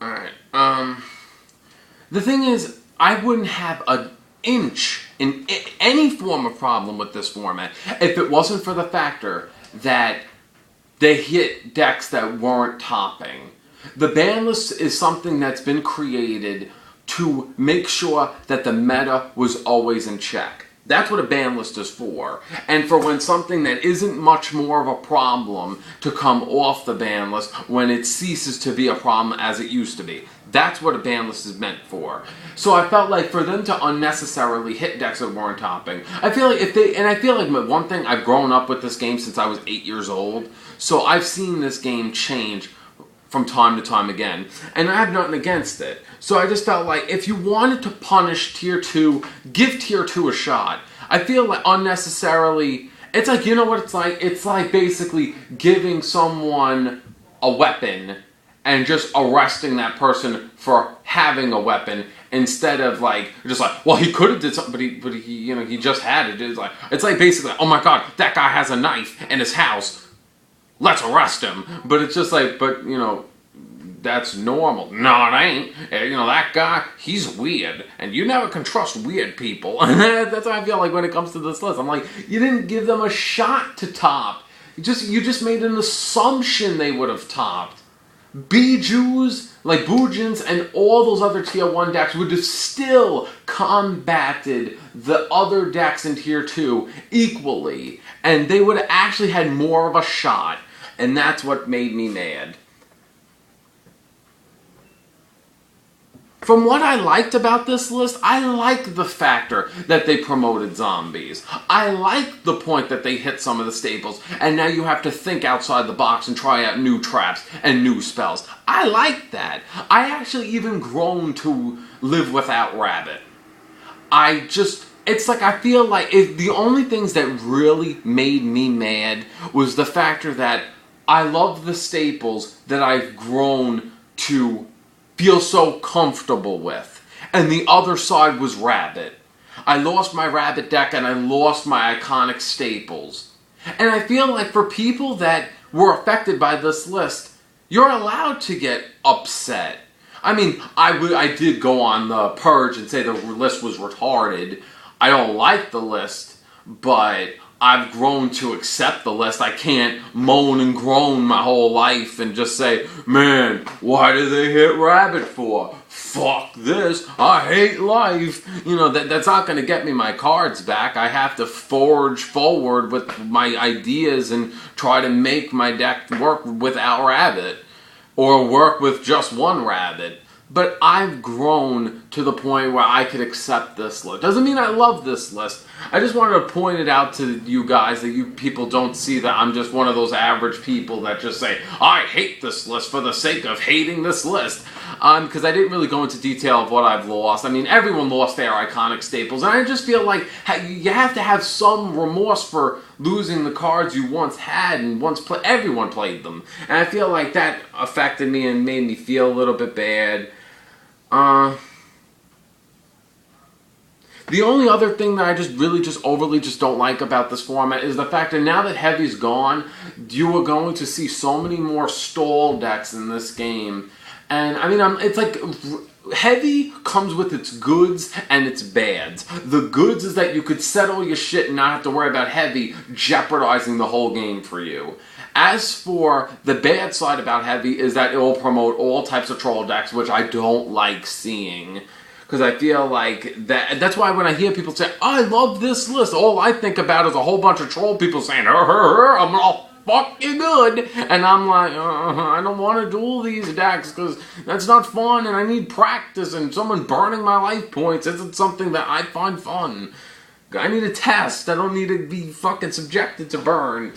Alright, the thing is, I wouldn't have an inch in any form of problem with this format if it wasn't for the factor that they hit decks that weren't topping. The ban list is something that's been created to make sure that the meta was always in check. That's what a ban list is for. And for when something that isn't much more of a problem to come off the ban list when it ceases to be a problem as it used to be. That's what a ban list is meant for. So I felt like for them to unnecessarily hit decks that weren't topping, I feel like one thing, I've grown up with this game since I was 8 years old, so I've seen this game change from time to time again, and I have nothing against it. So I just felt like if you wanted to punish Tier 2, give Tier 2 a shot. I feel like unnecessarily, it's like, you know what it's like? It's like basically giving someone a weapon and just arresting that person for having a weapon instead of like, just like, well, he could have did something, but he just had it. It's like basically, oh my god, that guy has a knife in his house. Let's arrest him. But it's just like, that's normal. No, it ain't. That guy, he's weird. And you never can trust weird people. That's how I feel like when it comes to this list. I'm like, you didn't give them a shot to top. You just made an assumption they would have topped. Bijus, like Boojins, and all those other Tier 1 decks would have still combated the other decks in Tier 2 equally. And they would have actually had more of a shot. And that's what made me mad. From what I liked about this list, I liked the factor that they promoted zombies. I liked the point that they hit some of the staples, and now you have to think outside the box and try out new traps and new spells. I liked that. I actually even grown to live without Rabbit. It's like I feel like the only things that really made me mad was the factor that I love the staples that I've grown to feel so comfortable with. And the other side was Rabbit. I lost my Rabbit deck and I lost my iconic staples. And I feel like for people that were affected by this list, you're allowed to get upset. I mean, I did go on the purge and say the list was retarded. I don't like the list, but I've grown to accept the list. I can't moan and groan my whole life and just say, man, why did they hit Rabbit for? Fuck this. I hate life. That's not going to get me my cards back. I have to forge forward with my ideas and try to make my deck work without Rabbit. Or work with just one Rabbit. But I've grown to the point where I could accept this list. Doesn't mean I love this list. I just wanted to point it out to you guys that you people don't see that I'm just one of those average people that just say, I hate this list for the sake of hating this list. Because I didn't really go into detail of what I've lost. I mean, everyone lost their iconic staples. And I just feel like you have to have some remorse for losing the cards you once had and everyone played them. And I feel like that affected me and made me feel a little bit bad. The only other thing that I overly don't like about this format is the fact that now that Heavy's gone, you are going to see so many more stall decks in this game. And I mean, it's like Heavy comes with its goods and its bads. The goods is that you could settle your shit and not have to worry about Heavy jeopardizing the whole game for you. As for the bad side about Heavy is that it will promote all types of troll decks, which I don't like seeing. Because I feel like that's why when I hear people say, I love this list, all I think about is a whole bunch of troll people saying, I'm all fucking good. And I'm like, I don't want to duel these decks because that's not fun and I need practice and someone burning my life points isn't something that I find fun. I need a test. I don't need to be fucking subjected to burn.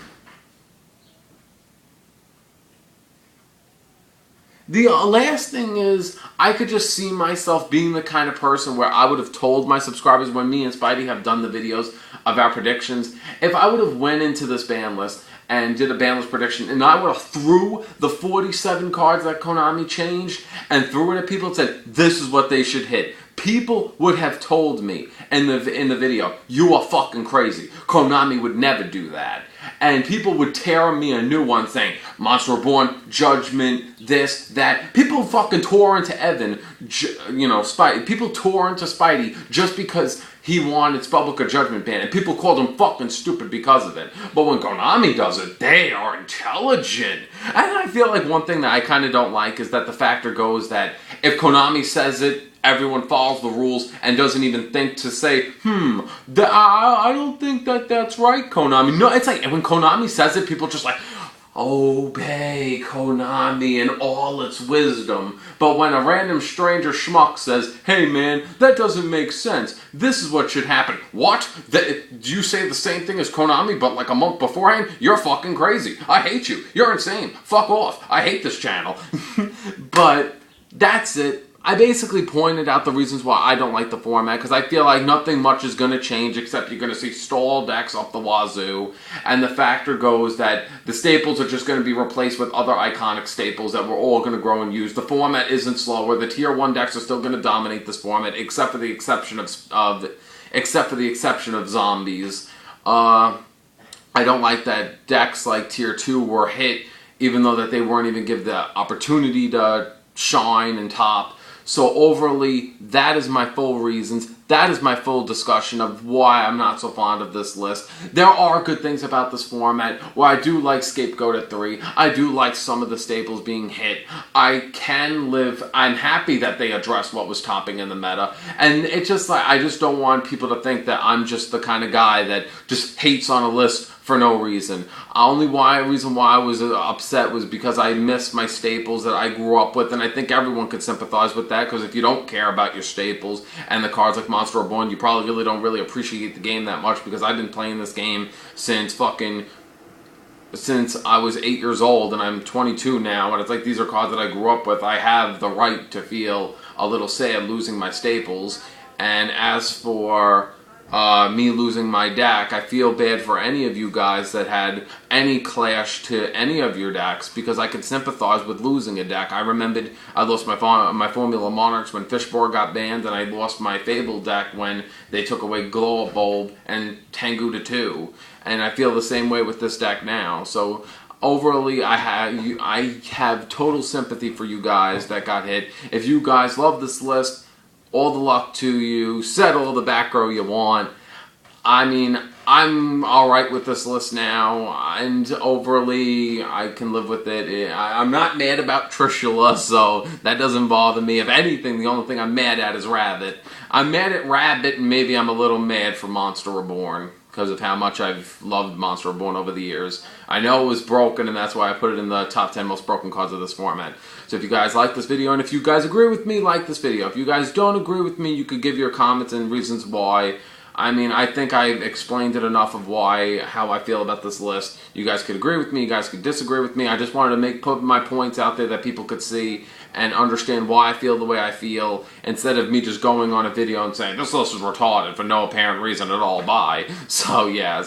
The last thing is, I could just see myself being the kind of person where I would have told my subscribers when me and Spidey have done the videos of our predictions, if I would have went into this ban list and did a ban list prediction, and I would have threw the 47 cards that Konami changed and threw it at people and said, this is what they should hit. People would have told me in the video, you are fucking crazy. Konami would never do that. and people would tear me a new one saying, Monster Reborn, Judgment, this, that. People fucking tore into Evan, Spidey. People tore into Spidey just because he wanted Spellbook Judgment banned, and people called him fucking stupid because of it. But when Konami does it, they are intelligent. And I feel like one thing that I kind of don't like is that the factor goes that if Konami says it, everyone follows the rules and doesn't even think to say, I don't think that's right, Konami. No, it's like when Konami says it, people just like, obey Konami in all its wisdom. But when a random stranger schmuck says, hey man, that doesn't make sense, this is what should happen. What? Do you say the same thing as Konami but like a month beforehand? You're fucking crazy. I hate you. You're insane. Fuck off. I hate this channel. But that's it. I basically pointed out the reasons why I don't like the format, because I feel like nothing much is going to change except you're going to see stall decks up the wazoo, and the factor goes that the staples are just going to be replaced with other iconic staples that we're all going to grow and use. The format isn't slower. The tier 1 decks are still going to dominate this format, except for the exception of zombies. I don't like that decks like tier 2 were hit, even though that they weren't even given the opportunity to shine and top. So overly, that is my full reasons. That is my full discussion of why I'm not so fond of this list. There are good things about this format, where I do like Scapegoat at 3. I do like some of the staples being hit. I'm happy that they addressed what was topping in the meta. And it's just like, I just don't want people to think that I'm just the kind of guy that just hates on a list for no reason. Reason why I was upset was because I missed my staples that I grew up with, and I think everyone could sympathize with that, because if you don't care about your staples and the cards like Monster Reborn, you probably don't really appreciate the game that much, because I've been playing this game since I was 8 years old, and I'm 22 now, and it's like these are cards that I grew up with. I have the right to feel a little sad losing my staples, and as for me losing my deck, I feel bad for any of you guys that had any clash to any of your decks, because I could sympathize with losing a deck. I remembered I lost my Formula Monarchs when Fishboard got banned, and I lost my Fable deck when they took away Glow Bulb and Tengu to 2. And I feel the same way with this deck now. So overly, I have total sympathy for you guys that got hit. If you guys love this list, all the luck to you. Settle the back row you want. I mean, I'm alright with this list now, and overly, I can live with it. I'm not mad about Trishula, so that doesn't bother me. If anything, the only thing I'm mad at is Rabbit. I'm mad at Rabbit, and maybe I'm a little mad for Monster Reborn, because of how much I've loved Monster Reborn over the years. I know it was broken, and that's why I put it in the top 10 most broken cards of this format. So if you guys like this video, and if you guys agree with me, like this video. If you guys don't agree with me, you could give your comments and reasons why. I mean, I think I've explained it enough of how I feel about this list. You guys could agree with me, you guys could disagree with me. I just wanted to put my points out there that people could see and understand why I feel the way I feel, instead of me just going on a video and saying, this list is retarded for no apparent reason at all, bye. So yeah,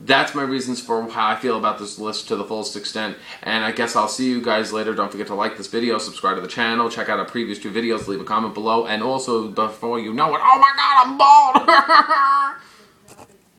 that's my reasons for how I feel about this list to the fullest extent, and I guess I'll see you guys later. Don't forget to like this video, subscribe to the channel, check out our previous 2 videos, leave a comment below, and also, before you know it, oh my god, I'm bald!